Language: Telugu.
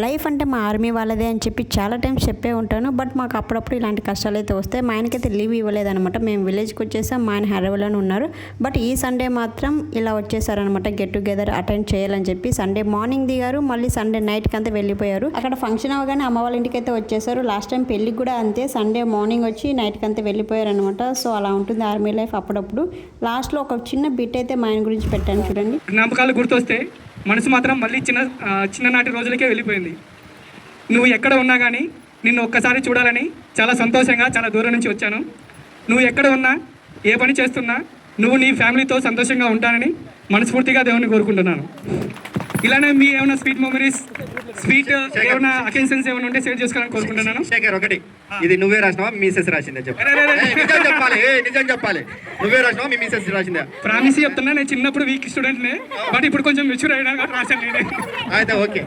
లైఫ్ అంటే మా ఆర్మీ వాళ్ళదే అని చెప్పి చాలా టైమ్స్ చెప్పే ఉంటాను. బట్ మాకు అప్పుడప్పుడు ఇలాంటి కష్టాలు అయితే వస్తాయి. మా ఆయనకైతే లీవ్ ఇవ్వలేదనమాట. మేము విలేజ్కి వచ్చేసాం, మా ఆయన హైదరాబాద్లోనే ఉన్నారు. బట్ ఈ సండే మాత్రం ఇలా వచ్చేసారనమాట, గెట్ టుగెదర్ అటెండ్ చేయాలని చెప్పి. సండే మార్నింగ్ దిగారు, మళ్ళీ సండే నైట్కి అంతా వెళ్ళిపోయారు. అక్కడ ఫంక్షన్ అవగానే అమ్మ వాళ్ళ ఇంటికి అయితే వచ్చేసారు. లాస్ట్ టైం పెళ్ళికి కూడా అంతే, సండే మార్నింగ్ వచ్చి నైట్కి అంతా వెళ్ళిపోయారు అనమాట. సో అలా ఉంటుంది ఆర్మీ లైఫ్ అప్పుడప్పుడు. లాస్ట్లో ఒక చిన్న బిట్ అయితే మా ఆయన గురించి పెట్టాను చూడండి. జ్ఞాపకాలు గుర్తొస్తే మనసు మాత్రం మళ్ళీ చిన్ననాటి రోజులకే వెళ్ళిపోయింది. నువ్వు ఎక్కడ ఉన్నా కానీ నిన్ను ఒక్కసారి చూడాలని చాలా సంతోషంగా చాలా దూరం నుంచి వచ్చాను. నువ్వు ఎక్కడ ఉన్నా, ఏ పని చేస్తున్నా, నువ్వు నీ ఫ్యామిలీతో సంతోషంగా ఉంటానని మనస్ఫూర్తిగా దేవుని కోరుకుంటున్నాను. ఇలానే మీ ఏమైనా స్వీట్ మెమరీస్, స్వీట్ ఏమైనా అకేషన్స్ ఏమైనా ఉంటే షేర్ చేసుకోవాలని కోరుకుంటున్నాను. శేఖర్, ఒకటి, ఇది నువ్వే రాసినావా మీ మిసెస్ రాసిందా చెప్పు. నిజం చెప్పాలి, నువ్వే రాసినావా మీ మిసెస్ రాసిందా? ప్రామిస్ చెప్తున్నా, నేను చిన్నప్పుడు వీక్ స్టూడెంట్నే, బట్ ఇప్పుడు కొంచెం మెచ్యూర్ అయినా రాశాను నేనే. అయితే ఓకే.